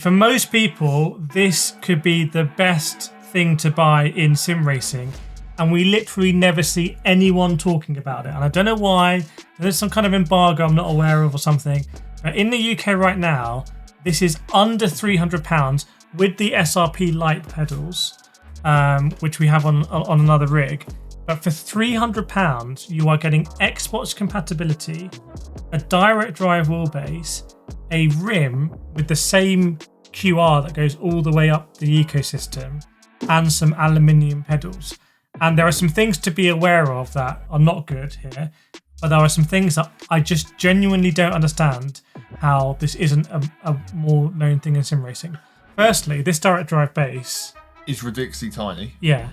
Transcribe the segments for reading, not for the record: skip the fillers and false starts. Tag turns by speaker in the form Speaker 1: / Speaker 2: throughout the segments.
Speaker 1: For most people, this could be the best thing to buy in sim racing, and we literally never see anyone talking about it. And I don't know why. There's some kind of embargo I'm not aware of or something. But in the UK right now, this is under £300 with the SRP light pedals, which we have on another rig. But for £300, you are getting Xbox compatibility, a direct drive wheelbase, a rim with the same QR that goes all the way up the ecosystem, and some aluminium pedals. And there are some things to be aware of that are not good here, but there are some things that I just genuinely don't understand how this isn't a more known thing in sim racing. Firstly, this direct drive base
Speaker 2: is ridiculously tiny.
Speaker 1: Yeah.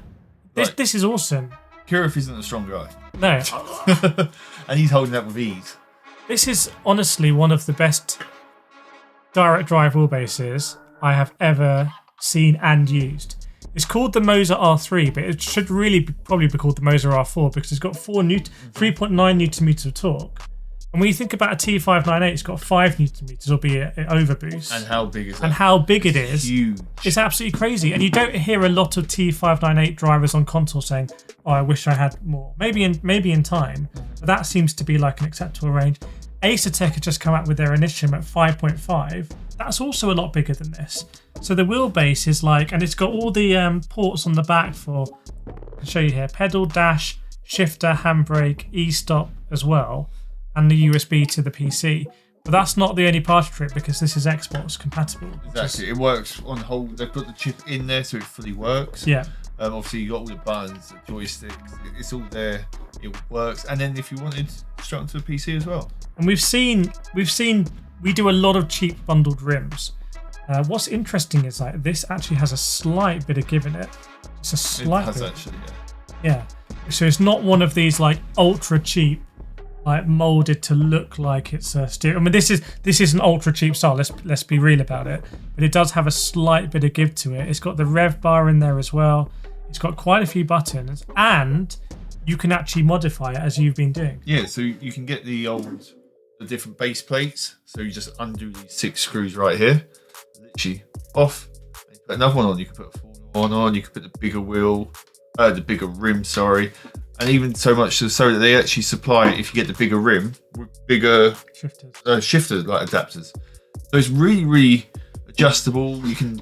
Speaker 1: This is awesome.
Speaker 2: Kireth isn't a strong guy.
Speaker 1: No.
Speaker 2: And he's holding up with ease.
Speaker 1: This is honestly one of the best direct drive wheelbases I have ever seen and used. It's called the Moza R3, but it should really probably be called the Moza R4 because it's got 3.9 newton meters of torque. And when you think about a T598, it's got 5 newton meters, albeit an overboost.
Speaker 2: And how big is that?
Speaker 1: And how big it is.
Speaker 2: Huge.
Speaker 1: It's absolutely crazy. And you don't hear a lot of T598 drivers on console saying, "Oh, I wish I had more." Maybe in time, but that seems to be like an acceptable range. Acertech had just come out with their Initium at 5.5. That's also a lot bigger than this. So the wheelbase is like, and it's got all the ports on the back for, I can show you here, pedal, dash, shifter, handbrake, e-stop as well, and the USB to the PC. But that's not the only part of it because this is Xbox compatible.
Speaker 2: Exactly. It works on whole. They've got the chip in there so it fully works.
Speaker 1: Yeah.
Speaker 2: Obviously, you got all the buttons, the joysticks. It's all there. It works. And then if you wanted, straight onto the PC as well.
Speaker 1: And we do a lot of cheap bundled rims. What's interesting is like this actually has a slight bit of give in it. It's a slight bit.
Speaker 2: Actually,
Speaker 1: yeah. So it's not one of these like ultra cheap, like molded to look like it's a stereo. I mean, this is an ultra cheap style. Let's be real about it. But it does have a slight bit of give to it. It's got the rev bar in there as well. It's got quite a few buttons, and you can actually modify it as you've been doing.
Speaker 2: Yeah. So you can get the different base plates. So you just undo these 6 screws right here, literally off. You put another one on. You can put a 4 on. You can put the bigger wheel, the bigger rim. Sorry. And even so much so that they actually supply, if you get the bigger rim, with bigger shifter like adapters. So it's really, really adjustable. You can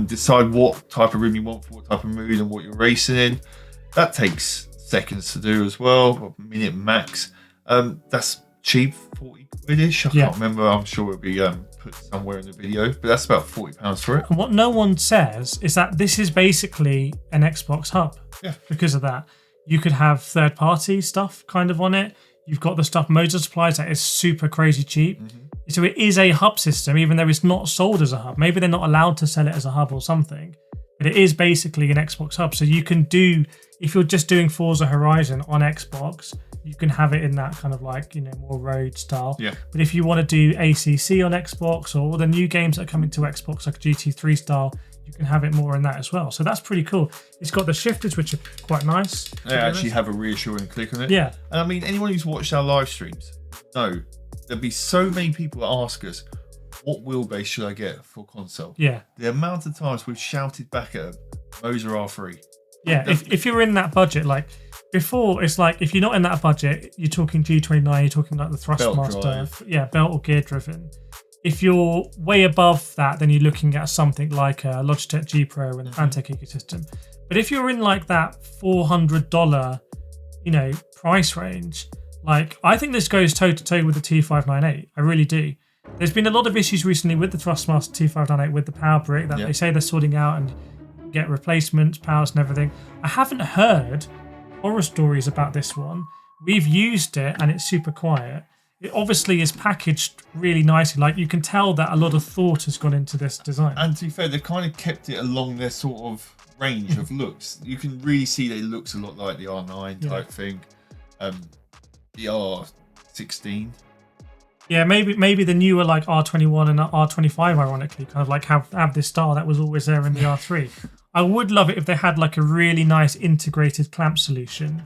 Speaker 2: decide what type of rim you want for what type of mood and what you're racing in. That takes seconds to do as well, a minute max. That's cheap, 40 quid-ish. I can't remember. I'm sure it'll be put somewhere in the video, but that's about £40 for it.
Speaker 1: And what no one says is that this is basically an Xbox hub.
Speaker 2: Yeah.
Speaker 1: Because of that. You could have third-party stuff kind of on it. You've got the stuff Moza supplies that is super crazy cheap. Mm-hmm. So it is a hub system, even though it's not sold as a hub. Maybe they're not allowed to sell it as a hub or something. But it is basically an Xbox hub. So you can do, if you're just doing Forza Horizon on Xbox, you can have it in that kind of like, more road style.
Speaker 2: Yeah.
Speaker 1: But if you want to do ACC on Xbox or all the new games that are coming to Xbox, like GT3 style, you can have it more in that as well. So that's pretty cool. It's got the shifters, which are quite nice.
Speaker 2: They actually have a reassuring click on it.
Speaker 1: Yeah.
Speaker 2: And I mean, anyone who's watched our live streams, there'll be so many people that ask us, what wheelbase should I get for console?
Speaker 1: Yeah.
Speaker 2: The amount of times we've shouted back at Moza R3.
Speaker 1: Yeah, if you're in that budget, like before, it's like if you're not in that budget, you're talking G29, you're talking like the Thrustmaster, belt or gear driven. If you're way above that, then you're looking at something like a Logitech G Pro and the Fantech ecosystem. But if you're in like that $400, price range, like I think this goes toe to toe with the T598. I really do. There's been a lot of issues recently with the Thrustmaster T598 with the power brick that they say they're sorting out and get replacements, powers and everything. I haven't heard horror stories about this one. We've used it and it's super quiet. It obviously is packaged really nicely. Like you can tell that a lot of thought has gone into this design.
Speaker 2: And to be fair, they've kind of kept it along their sort of range of looks. You can really see that it looks a lot like the R9 type thing. The R16.
Speaker 1: Yeah, maybe the newer like R21 and R25, ironically, kind of like have this style that was always there in the R3. I would love it if they had like a really nice integrated clamp solution.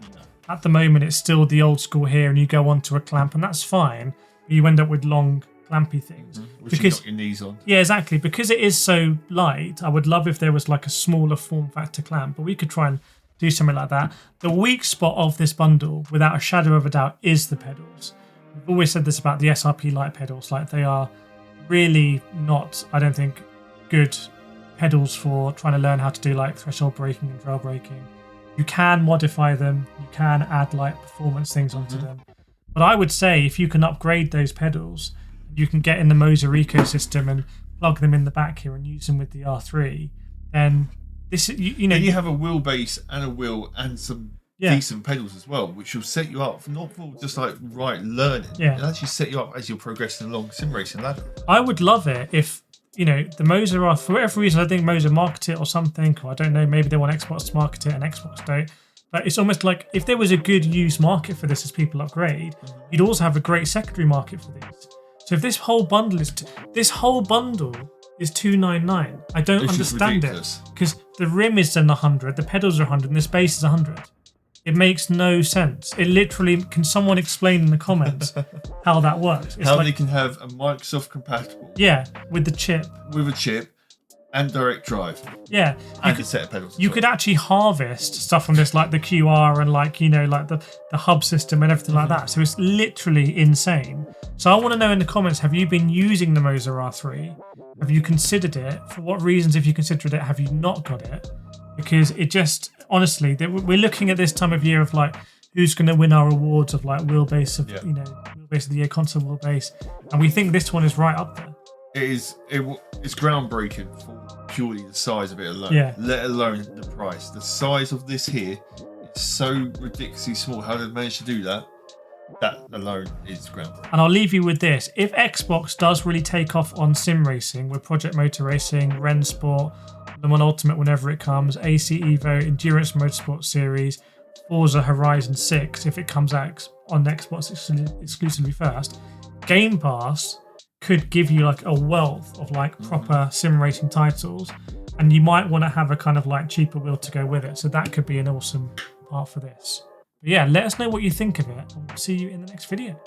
Speaker 1: At the moment, it's still the old school here, and you go onto a clamp, and that's fine. But you end up with long clampy things.
Speaker 2: Which you knock your knees on.
Speaker 1: Yeah, exactly. Because it is so light, I would love if there was like a smaller form factor clamp, but we could try and do something like that. The weak spot of this bundle, without a shadow of a doubt, is the pedals. We've always said this about the SRP light pedals. Like, they are really not, I don't think, good pedals for trying to learn how to do like threshold braking and trail braking. You can modify them, you can add like performance things onto them. But I would say if you can upgrade those pedals, you can get in the Moza ecosystem and plug them in the back here and use them with the R3, then this, you know,
Speaker 2: and you have a wheelbase and a wheel and some decent pedals as well, which will set you up not for just like learning. It'll actually set you up as you're progressing along sim racing ladder. I would love it if, you know, the Moza are, for whatever reason, I think Moza market it or something, or I don't know, maybe they want Xbox to market it and Xbox don't. But it's almost like if there was a good used market for this as people upgrade, you'd also have a great secondary market for these. So if this whole bundle is $299, I don't understand it, because the rim is in 100, the pedals are 100, and this base is 100. It makes no sense. It literally, can someone explain in the comments how that works? It's how
Speaker 1: like,
Speaker 2: they can have a Microsoft compatible,
Speaker 1: with the chip,
Speaker 2: and direct drive, and a set of pedals.
Speaker 1: You could actually harvest stuff from this, like the QR and like, you know, like the hub system and everything like that. So it's literally insane. So I want to know in the comments, have you been using the Moza R3? Have you considered it? For what reasons, if you considered it, have you not got it? Because it just, honestly, we're looking at this time of year of like, who's going to win our awards of like wheelbase of, you know, wheelbase of the year, console wheelbase. And we think this one is right up there.
Speaker 2: It's groundbreaking for purely the size of it alone, let alone the price. The size of this here is so ridiculously small. How they've managed to do that alone is groundbreaking. And
Speaker 1: I'll leave you with this. If Xbox does really take off on sim racing with Project Motor Racing, Ren Sport, Le Mans Ultimate whenever it comes, AC Evo, Endurance Motorsport Series, Forza Horizon 6, if it comes out on Xbox exclusively first, Game Pass could give you like a wealth of like proper sim racing titles, and you might want to have a kind of like cheaper wheel to go with it. So that could be an awesome part for this. But yeah, let us know what you think of it, and we'll see you in the next video.